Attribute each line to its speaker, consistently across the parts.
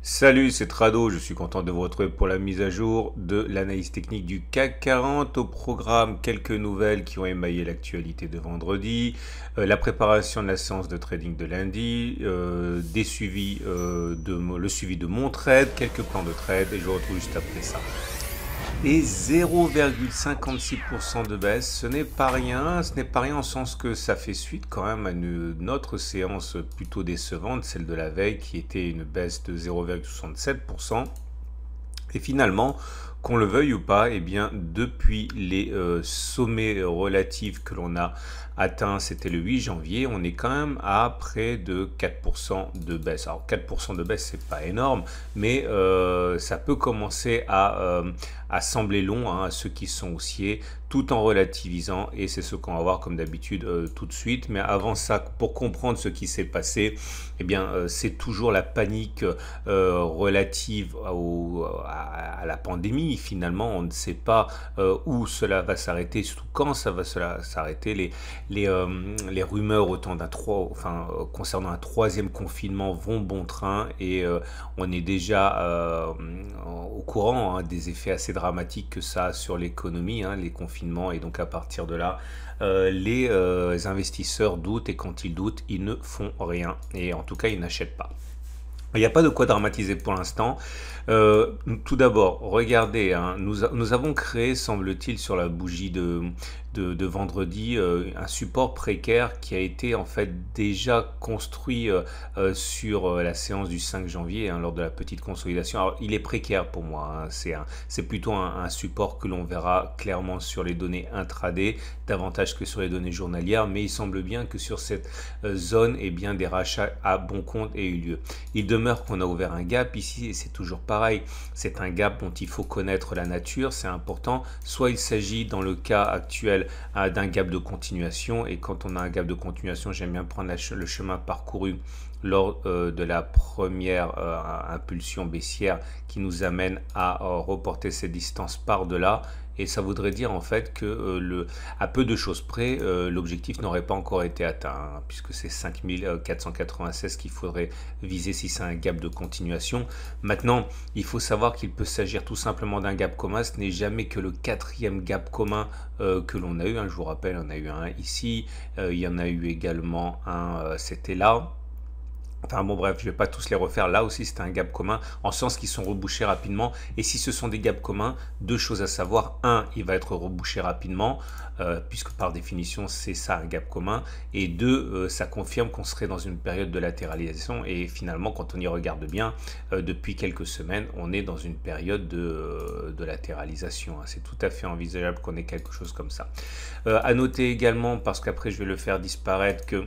Speaker 1: Salut, c'est Trado, je suis content de vous retrouver pour la mise à jour de l'analyse technique du CAC 40. Au programme, quelques nouvelles qui ont émaillé l'actualité de vendredi, la préparation de la séance de trading de lundi, le suivi de mon trade, quelques plans de trade et je vous retrouve juste après ça. Et 0,56% de baisse, ce n'est pas rien en sens que ça fait suite quand même à une autre séance plutôt décevante, celle de la veille qui était une baisse de 0,67%. Et finalement, qu'on le veuille ou pas, eh bien, depuis les sommets relatifs que l'on a atteints, c'était le 8 janvier, on est quand même à près de 4% de baisse. Alors 4% de baisse, c'est pas énorme, mais ça peut commencer à sembler long hein, à ceux qui sont haussiers, tout en relativisant, et c'est ce qu'on va voir comme d'habitude tout de suite. Mais avant ça, pour comprendre ce qui s'est passé, eh bien, c'est toujours la panique relative à la pandémie. Finalement, on ne sait pas où cela va s'arrêter, surtout quand ça va s'arrêter. Les rumeurs concernant un troisième confinement vont bon train et on est déjà au courant hein, des effets assez dramatiques que ça a sur l'économie, hein, les confinements. Et donc à partir de là, les investisseurs doutent et quand ils doutent, ils ne font rien. Et en tout cas, ils n'achètent pas. Il n'y a pas de quoi dramatiser pour l'instant. Tout d'abord, regardez, hein, nous avons créé, semble-t-il, sur la bougie de vendredi, un support précaire qui a été en fait déjà construit sur la séance du 5 janvier, hein, lors de la petite consolidation. Alors, il est précaire pour moi, hein, c'est plutôt un support que l'on verra clairement sur les données intraday, davantage que sur les données journalières, mais il semble bien que sur cette zone, eh bien, des rachats à bon compte aient eu lieu. Il demeure qu'on a ouvert un gap ici et c'est toujours pareil. C'est un gap dont il faut connaître la nature, c'est important. Soit il s'agit dans le cas actuel d'un gap de continuation et quand on a un gap de continuation, j'aime bien prendre le chemin parcouru lors de la première impulsion baissière qui nous amène à reporter cette distance par-delà. Et ça voudrait dire en fait que à peu de choses près, l'objectif n'aurait pas encore été atteint, hein, puisque c'est 5496 qu'il faudrait viser si c'est un gap de continuation. Maintenant, il faut savoir qu'il peut s'agir tout simplement d'un gap commun. Ce n'est jamais que le quatrième gap commun que l'on a eu. Hein. Je vous rappelle, on a eu un ici, il y en a eu également un, c'était là. Enfin bon bref, je ne vais pas tous les refaire. Là aussi c'est un gap commun, en sens qu'ils sont rebouchés rapidement. Et si ce sont des gaps communs, deux choses à savoir. Un, il va être rebouché rapidement, puisque par définition c'est ça un gap commun. Et deux, ça confirme qu'on serait dans une période de latéralisation. Et finalement quand on y regarde bien, depuis quelques semaines, on est dans une période de latéralisation. C'est tout à fait envisageable qu'on ait quelque chose comme ça. À noter également, parce qu'après je vais le faire disparaître, que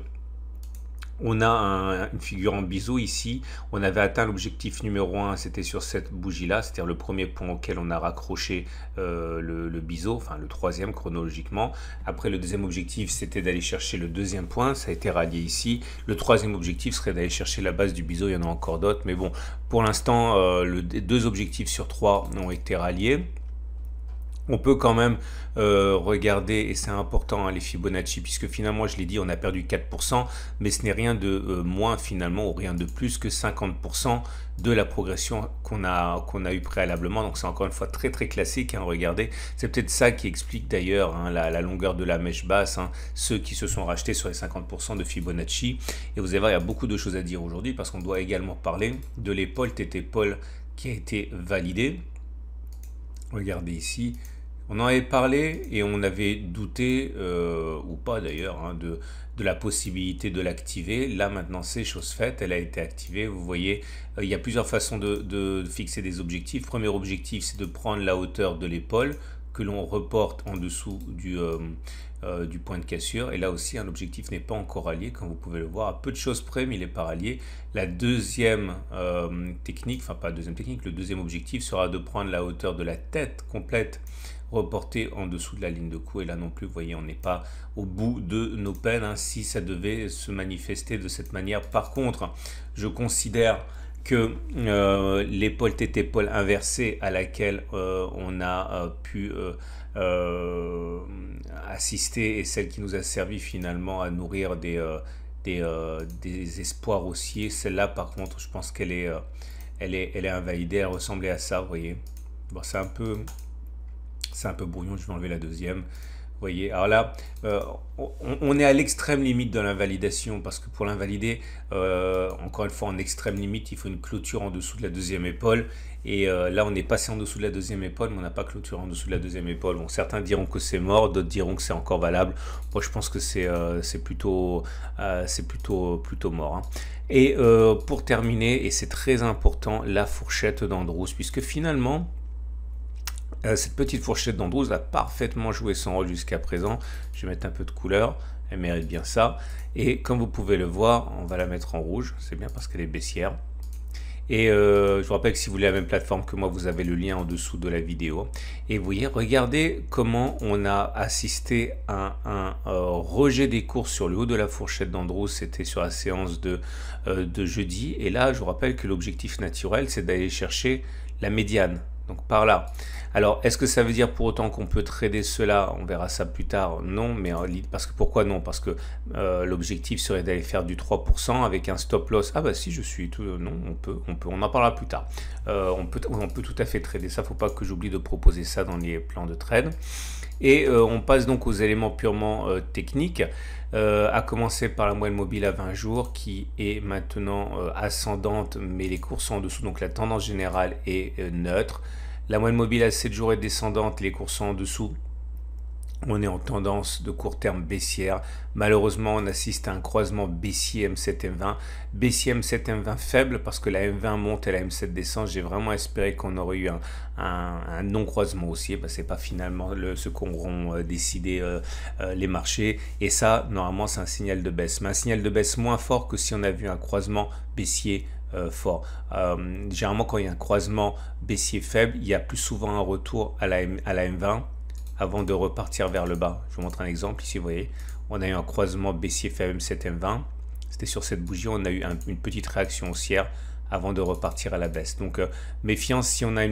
Speaker 1: on a une figure en biseau ici. On avait atteint l'objectif numéro 1, c'était sur cette bougie-là, c'est-à-dire le premier point auquel on a raccroché le biseau, enfin le troisième chronologiquement. Après, le deuxième objectif, c'était d'aller chercher le deuxième point, ça a été rallié ici. Le troisième objectif serait d'aller chercher la base du biseau, il y en a encore d'autres, mais bon, pour l'instant, deux objectifs sur trois ont été ralliés. On peut quand même regarder, et c'est important, hein, les Fibonacci, puisque finalement, je l'ai dit, on a perdu 4%, mais ce n'est rien de moins finalement, ou rien de plus que 50% de la progression qu'on a eu préalablement. Donc c'est encore une fois très très classique, hein, regardez. C'est peut-être ça qui explique d'ailleurs hein, la longueur de la mèche basse, hein, ceux qui se sont rachetés sur les 50% de Fibonacci. Et vous allez voir, il y a beaucoup de choses à dire aujourd'hui, parce qu'on doit également parler de l'épaule TT-Paul qui a été validée. Regardez ici. On en avait parlé et on avait douté, ou pas d'ailleurs, hein, de la possibilité de l'activer. Là maintenant c'est chose faite, elle a été activée. Vous voyez, il y a plusieurs façons de fixer des objectifs. Premier objectif, c'est de prendre la hauteur de l'épaule que l'on reporte en dessous du point de cassure. Et là aussi, un objectif n'est pas encore rallié, comme vous pouvez le voir, à peu de choses près, mais il n'est pas rallié. La deuxième technique, enfin pas la deuxième technique, le deuxième objectif sera de prendre la hauteur de la tête complète reporté en dessous de la ligne de coup. Et là non plus, vous voyez, on n'est pas au bout de nos peines, hein, si ça devait se manifester de cette manière. Par contre, je considère que l'épaule TT-Paul inversée à laquelle on a pu assister et celle qui nous a servi finalement à nourrir des espoirs haussiers, celle-là par contre je pense qu'elle est elle est invalidée, elle ressemblait à ça, vous voyez. Bon, c'est un peu brouillon, je vais enlever la deuxième. Vous voyez, alors là, on est à l'extrême limite de l'invalidation parce que pour l'invalider, encore une fois, en extrême limite, il faut une clôture en dessous de la deuxième épaule. Et là, on est passé en dessous de la deuxième épaule, mais on n'a pas clôturé en dessous de la deuxième épaule. Bon, certains diront que c'est mort, d'autres diront que c'est encore valable. Moi, je pense que c'est plutôt mort, hein. Et pour terminer, et c'est très important, la fourchette d'Andrews, puisque finalement, cette petite fourchette d'Andrews a parfaitement joué son rôle jusqu'à présent. Je vais mettre un peu de couleur, elle mérite bien ça. Et comme vous pouvez le voir, on va la mettre en rouge, c'est bien parce qu'elle est baissière. Et je vous rappelle que si vous voulez la même plateforme que moi, vous avez le lien en dessous de la vidéo. Et vous voyez, regardez comment on a assisté à un rejet des cours sur le haut de la fourchette d'Andrews. C'était sur la séance de jeudi. Et là, je vous rappelle que l'objectif naturel, c'est d'aller chercher la médiane. Donc par là. Alors, est-ce que ça veut dire pour autant qu'on peut trader cela? On verra ça plus tard. Non, mais parce que pourquoi non? Parce que l'objectif serait d'aller faire du 3% avec un stop loss. Ah bah si, je suis tout. Non, on en parlera plus tard. On peut tout à fait trader ça. Faut pas que j'oublie de proposer ça dans les plans de trade. Et on passe donc aux éléments purement techniques, à commencer par la moyenne mobile à 20 jours qui est maintenant ascendante, mais les cours sont en dessous, donc la tendance générale est neutre. La moyenne mobile à 7 jours est descendante, les cours sont en dessous. On est en tendance de court terme baissière. Malheureusement, on assiste à un croisement baissier M7-M20. Baissier M7-M20 faible parce que la M20 monte et la M7 descend. J'ai vraiment espéré qu'on aurait eu un non-croisement haussier. Ce n'est pas finalement ce qu'auront décidé les marchés. Et ça, normalement, c'est un signal de baisse. Mais un signal de baisse moins fort que si on a vu un croisement baissier fort. Généralement, quand il y a un croisement baissier faible, il y a plus souvent un retour à la M20 avant de repartir vers le bas. Je vous montre un exemple. Ici, vous voyez, on a eu un croisement baissier faible M7-M20. C'était sur cette bougie, on a eu une petite réaction haussière avant de repartir à la baisse. Donc, méfiance, si on a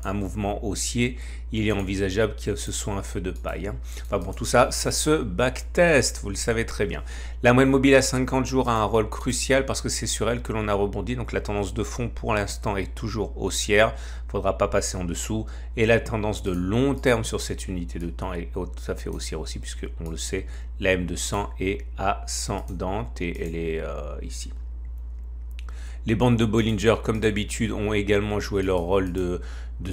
Speaker 1: un mouvement haussier, il est envisageable que ce soit un feu de paille, hein. Enfin bon, tout ça, ça se backtest, vous le savez très bien. La moyenne mobile à 50 jours a un rôle crucial parce que c'est sur elle que l'on a rebondi. Donc, la tendance de fond, pour l'instant, est toujours haussière. Il ne faudra pas passer en dessous. Et la tendance de long terme sur cette unité de temps est tout à fait haussière aussi, puisque on le sait, la M200 est ascendante et elle est ici. Les bandes de Bollinger, comme d'habitude, ont également joué leur rôle de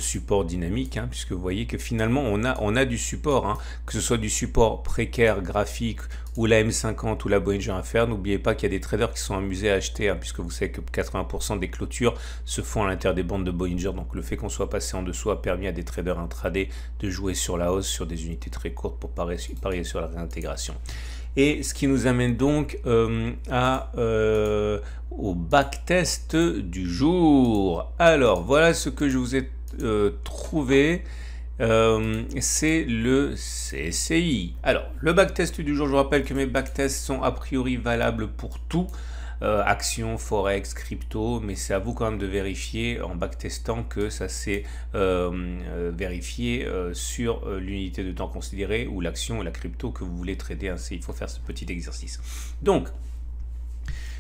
Speaker 1: support dynamique, hein, puisque vous voyez que finalement, on a du support, hein, que ce soit du support précaire, graphique, ou la M50 ou la Bollinger inférieure. N'oubliez pas qu'il y a des traders qui sont amusés à acheter, hein, puisque vous savez que 80% des clôtures se font à l'intérieur des bandes de Bollinger. Donc le fait qu'on soit passé en dessous a permis à des traders intraday de jouer sur la hausse, sur des unités très courtes pour parier sur la réintégration. Et ce qui nous amène donc au backtest du jour. Alors, voilà ce que je vous ai trouvé. C'est le CCI. Alors, le backtest du jour, je vous rappelle que mes backtests sont a priori valables pour tout. Actions, forex, crypto, mais c'est à vous quand même de vérifier en backtestant que ça s'est vérifié sur l'unité de temps considérée ou l'action ou la crypto que vous voulez trader, hein. Il faut faire ce petit exercice. Donc,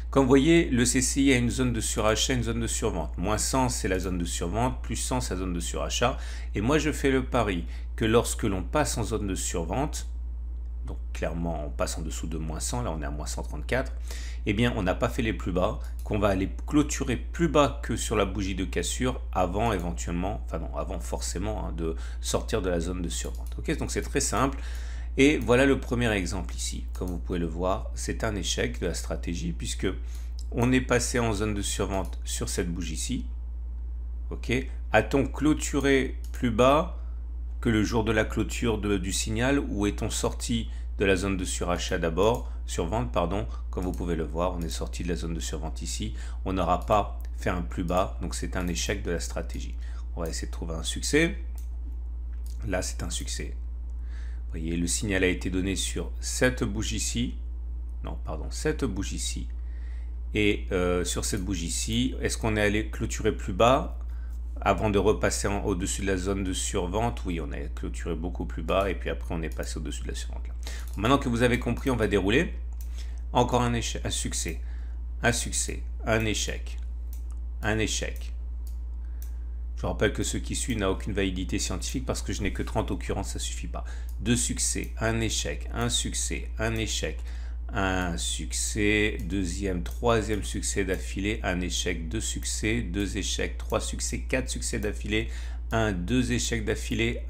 Speaker 1: comme vous voyez, le CCI a une zone de surachat, une zone de survente. Moins 100, c'est la zone de survente, plus 100, c'est la zone de surachat. Et moi, je fais le pari que lorsque l'on passe en zone de survente, donc clairement, on passe en dessous de moins 100, là on est à moins 134, eh bien on n'a pas fait les plus bas, qu'on va aller clôturer plus bas que sur la bougie de cassure avant éventuellement, enfin non, avant forcément, hein, de sortir de la zone de survente. Ok, donc c'est très simple. Et voilà le premier exemple ici. Comme vous pouvez le voir, c'est un échec de la stratégie puisque on est passé en zone de survente sur cette bougie-ci. Ok, a-t-on clôturé plus bas que le jour de la clôture du signal ou est-on sorti de la zone de surachat d'abord, survente pardon, comme vous pouvez le voir, on est sorti de la zone de survente ici, on n'aura pas fait un plus bas, donc c'est un échec de la stratégie. On va essayer de trouver un succès. Là c'est un succès. Vous voyez, le signal a été donné sur cette bougie-ci, non pardon, cette bougie-ci, et sur cette bougie-ci, est-ce qu'on est allé clôturer plus bas avant de repasser au-dessus de la zone de survente? Oui, on a clôturé beaucoup plus bas et puis après on est passé au-dessus de la survente. Là. Bon, maintenant que vous avez compris, on va dérouler. Encore un échec, un succès, un échec, un échec. Je rappelle que ce qui suit n'a aucune validité scientifique parce que je n'ai que 30 occurrences, ça ne suffit pas. 2 succès, un échec, un succès, un échec, un succès, deuxième, troisième succès d'affilée, un échec, 2 succès, 2 échecs, 3 succès, 4 succès d'affilée, 2 échecs d'affilée,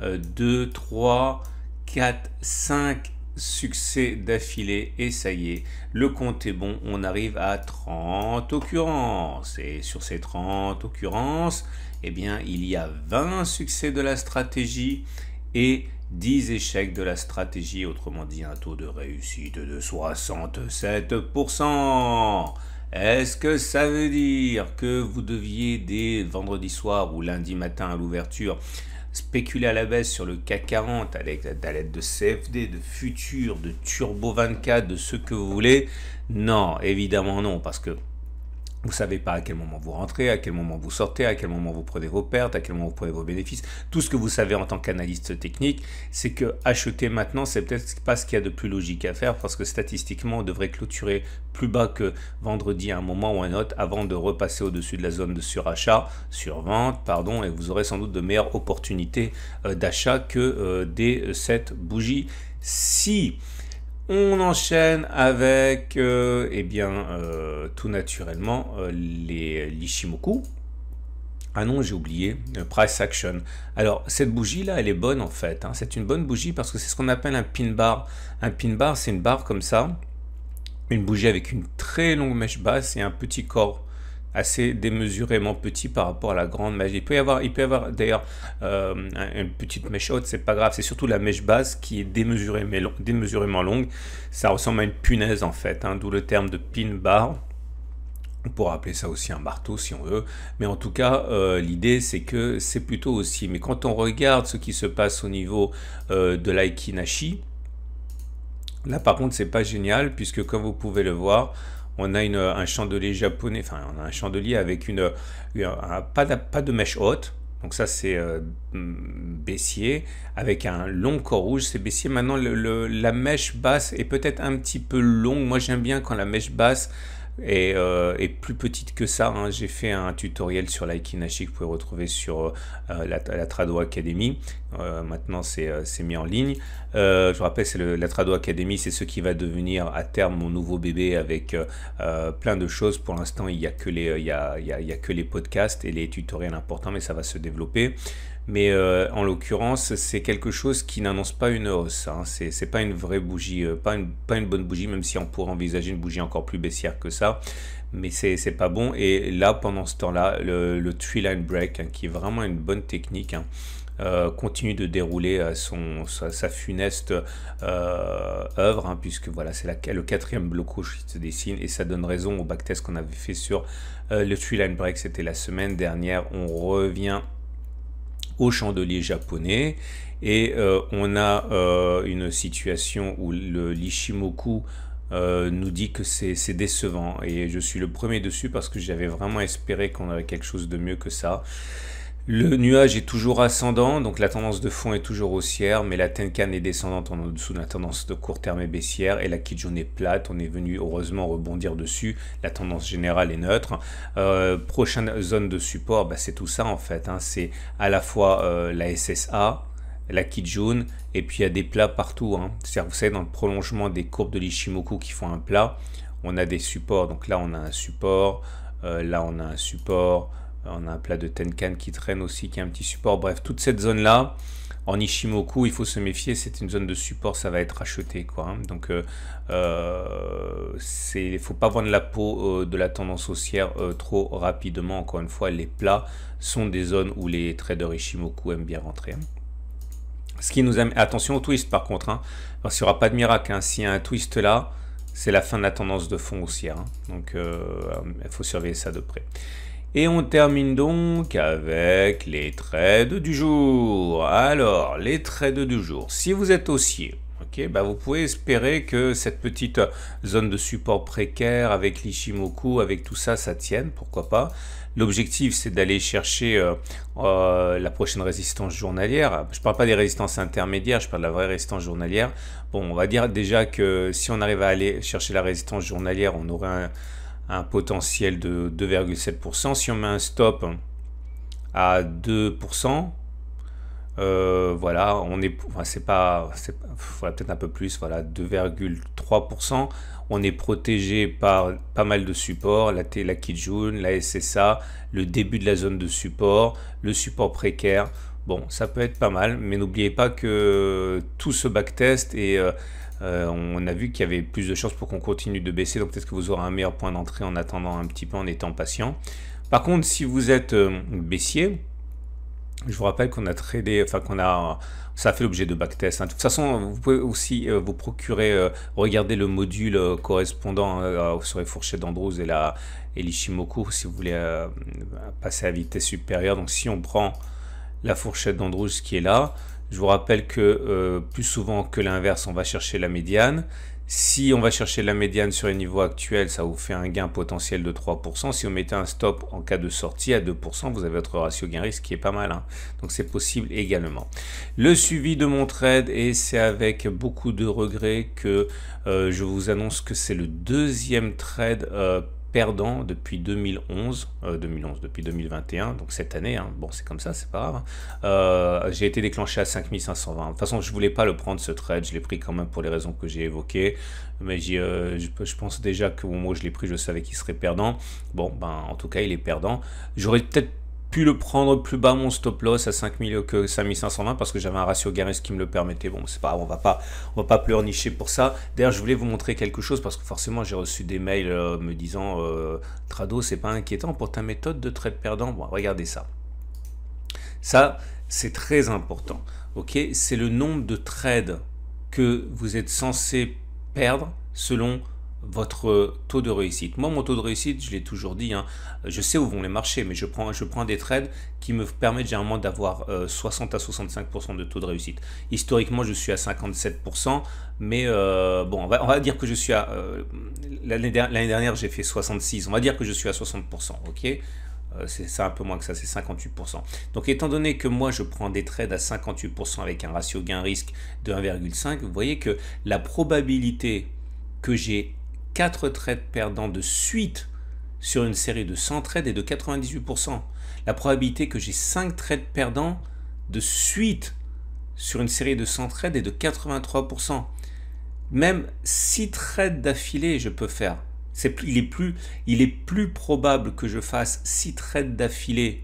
Speaker 1: 2, 3, 4, 5 succès d'affilée et ça y est, le compte est bon, on arrive à 30 occurrences et sur ces 30 occurrences, eh bien il y a 20 succès de la stratégie et 10 échecs de la stratégie, autrement dit un taux de réussite de 67%. Est-ce que ça veut dire que vous deviez dès vendredi soir ou lundi matin à l'ouverture spéculer à la baisse sur le CAC 40 à l'aide de CFD, de Futur, de Turbo 24, de ce que vous voulez? Non, évidemment non, parce que vous ne savez pas à quel moment vous rentrez, à quel moment vous sortez, à quel moment vous prenez vos pertes, à quel moment vous prenez vos bénéfices. Tout ce que vous savez en tant qu'analyste technique, c'est que acheter maintenant, c'est peut-être pas ce qu'il y a de plus logique à faire parce que statistiquement, on devrait clôturer plus bas que vendredi à un moment ou à un autre avant de repasser au-dessus de la zone de surachat, survente, pardon, et vous aurez sans doute de meilleures opportunités d'achat que dès cette bougie-ci. On enchaîne avec, tout naturellement, l'Ishimoku. Ah non, j'ai oublié, Price Action. Alors, cette bougie-là, elle est bonne en fait. Hein. C'est une bonne bougie parce que c'est ce qu'on appelle un pin bar. Un pin bar, c'est une barre comme ça. Une bougie avec une très longue mèche basse et un petit corps assez démesurément petit par rapport à la grande mèche. Il peut y avoir d'ailleurs une petite mèche haute, c'est pas grave, c'est surtout la mèche basse qui est démesurément longue. Ça ressemble à une punaise en fait, hein, d'où le terme de pin bar. On pourra appeler ça aussi un marteau si on veut, mais en tout cas l'idée c'est que c'est plutôt aussi, mais quand on regarde ce qui se passe au niveau de l'Aiki Nashi, là par contre c'est pas génial puisque comme vous pouvez le voir, on a un chandelier japonais, enfin on a un chandelier avec pas de mèche haute, donc ça c'est baissier, avec un long corps rouge, c'est baissier. Maintenant la mèche basse est peut-être un petit peu longue, moi j'aime bien quand la mèche basse est plus petite que ça, hein. J'ai fait un tutoriel sur l'Aiki Nashi que vous pouvez retrouver sur la Trado Academy. Maintenant c'est mis en ligne. Je vous rappelle, la Trado Academy, c'est ce qui va devenir à terme mon nouveau bébé avec plein de choses. Pour l'instant il n'y a que les podcasts et les tutoriels importants, mais ça va se développer. Mais en l'occurrence, c'est quelque chose qui n'annonce pas une hausse. Hein. C'est pas une vraie bougie, pas une bonne bougie, même si on pourrait envisager une bougie encore plus baissière que ça. Mais c'est pas bon. Et là, pendant ce temps-là, le Tree Line Break, hein, qui est vraiment une bonne technique, hein, continue de dérouler sa funeste œuvre, hein, puisque voilà, c'est le 4e bloc rouge qui se dessine et ça donne raison au backtest qu'on avait fait sur le Tree Line Break. C'était la semaine dernière. On revient au chandelier japonais et on a une situation où l'Ishimoku nous dit que c'est décevant et je suis le premier dessus parce que j'avais vraiment espéré qu'on aurait quelque chose de mieux que ça. Le nuage est toujours ascendant, donc la tendance de fond est toujours haussière, mais la Tenkan est descendante en dessous de la tendance de court terme est baissière, et la Kijun est plate, on est venu heureusement rebondir dessus, la tendance générale est neutre. Prochaine zone de support, c'est tout ça en fait, hein. C'est à la fois la SSA, la Kijun, et puis il y a des plats partout, hein. C'est-à-dire, vous savez, dans le prolongement des courbes de l'Ishimoku qui font un plat, on a des supports, donc là on a un support, là on a un support, on a un plat de Tenkan qui traîne aussi, qui a un petit support. Bref, toute cette zone-là, en Ishimoku, il faut se méfier. C'est une zone de support, ça va être racheté, quoi, hein. Donc, il ne faut pas vendre la peau de la tendance haussière trop rapidement. Encore une fois, les plats sont des zones où les traders Ishimoku aiment bien rentrer, hein. Ce qui nous amène... Attention au twist, par contre, hein, parce qu'il n'y aura pas de miracle, hein. S'il y a un twist là, c'est la fin de la tendance de fond haussière, hein. Donc, il faut surveiller ça de près. Et on termine donc avec les trades du jour. Alors, les trades du jour. Si vous êtes haussier, vous pouvez espérer que cette petite zone de support précaire avec l'Ishimoku, avec tout ça, ça tienne, pourquoi pas. L'objectif, c'est d'aller chercher la prochaine résistance journalière. Je ne parle pas des résistances intermédiaires, je parle de la vraie résistance journalière. Bon, on va dire déjà que si on arrive à aller chercher la résistance journalière, on aurait un potentiel de 2,7%. Si on met un stop à 2%, voilà, on est, enfin, voilà, peut-être un peu plus, voilà, 2,3%. On est protégé par pas mal de supports, la Kijun, la SSA, le début de la zone de support, le support précaire. Bon, ça peut être pas mal, mais n'oubliez pas que tout ce backtest et on a vu qu'il y avait plus de chances pour qu'on continue de baisser, donc peut-être que vous aurez un meilleur point d'entrée en attendant un petit peu, en étant patient. Par contre, si vous êtes baissier, je vous rappelle qu'on a tradé, enfin ça a fait l'objet de backtest. Hein. De toute façon, vous pouvez aussi vous procurer, regarder le module correspondant sur les fourchettes d'Andrews et l'Ishimoku si vous voulez passer à vitesse supérieure. Donc si on prend la fourchette d'Andrews qui est là, je vous rappelle que plus souvent que l'inverse, on va chercher la médiane. Si on va chercher la médiane sur les niveaux actuels, ça vous fait un gain potentiel de 3%. Si vous mettez un stop en cas de sortie à 2%, vous avez votre ratio gain-risque qui est pas mal. Hein. Donc c'est possible également. Le suivi de mon trade, et c'est avec beaucoup de regrets que je vous annonce que c'est le deuxième trade perdant depuis depuis 2021, donc cette année, hein. Bon c'est comme ça, c'est pas grave. J'ai été déclenché à 5520. De toute façon, je voulais pas le prendre ce trade, je l'ai pris quand même pour les raisons que j'ai évoquées, mais je pense déjà qu'au moment où je l'ai pris, je savais qu'il serait perdant. Bon, ben en tout cas, il est perdant. J'aurais peut-être pu le prendre plus bas, mon stop loss à 5520, parce que j'avais un ratio gain-risque qui me le permettait. Bon, c'est pas, on va pas pleurnicher pour ça. D'ailleurs, je voulais vous montrer quelque chose parce que forcément j'ai reçu des mails me disant Trado, c'est pas inquiétant pour ta méthode de trade perdant. Bon, regardez ça. Ça, c'est très important. Ok, c'est le nombre de trades que vous êtes censé perdre selon votre taux de réussite. Moi, mon taux de réussite, je l'ai toujours dit, hein, je sais où vont les marchés, mais je prends des trades qui me permettent généralement d'avoir 60 à 65% de taux de réussite. Historiquement, je suis à 57%, mais bon, on va dire que je suis à... l'année dernière, j'ai fait 66, on va dire que je suis à 60%, ok. C'est un peu moins que ça, c'est 58%. Donc étant donné que moi je prends des trades à 58% avec un ratio gain-risque de 1,5, vous voyez que la probabilité que j'ai 4 trades perdants de suite sur une série de 100 trades est de 98%. La probabilité que j'ai 5 trades perdants de suite sur une série de 100 trades est de 83%. Même 6 trades d'affilée, je peux faire. Il est plus probable que je fasse 6 trades d'affilée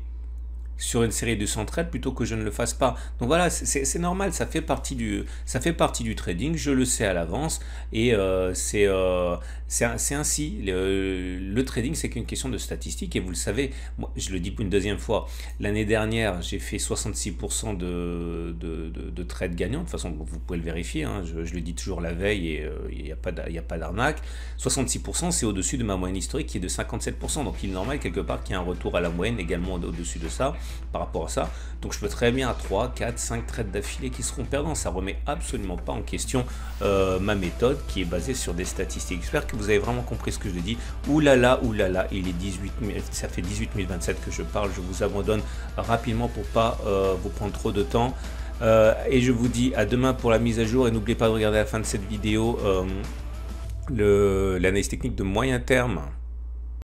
Speaker 1: sur une série de 100 trades plutôt que je ne le fasse pas. Donc voilà, c'est normal, ça fait partie du trading, je le sais à l'avance, et c'est ainsi. Le trading, c'est qu'une question de statistiques, et vous le savez, moi, je le dis une deuxième fois, l'année dernière, j'ai fait 66% de trades gagnants. De toute façon, vous pouvez le vérifier, hein, je le dis toujours la veille, et il n'y a pas d'arnaque. 66%, c'est au-dessus de ma moyenne historique qui est de 57%, donc il est normal quelque part qu'il y ait un retour à la moyenne également au-dessus de ça. Par rapport à ça, donc je peux très bien à 3, 4, 5 trades d'affilée qui seront perdants. Ça remet absolument pas en question ma méthode qui est basée sur des statistiques. J'espère que vous avez vraiment compris ce que je dis. Oulala, il est 18 000, ça fait 18 027 que je parle. Je vous abandonne rapidement pour pas vous prendre trop de temps, et je vous dis à demain pour la mise à jour, et n'oubliez pas de regarder à la fin de cette vidéo l'analyse technique de moyen terme.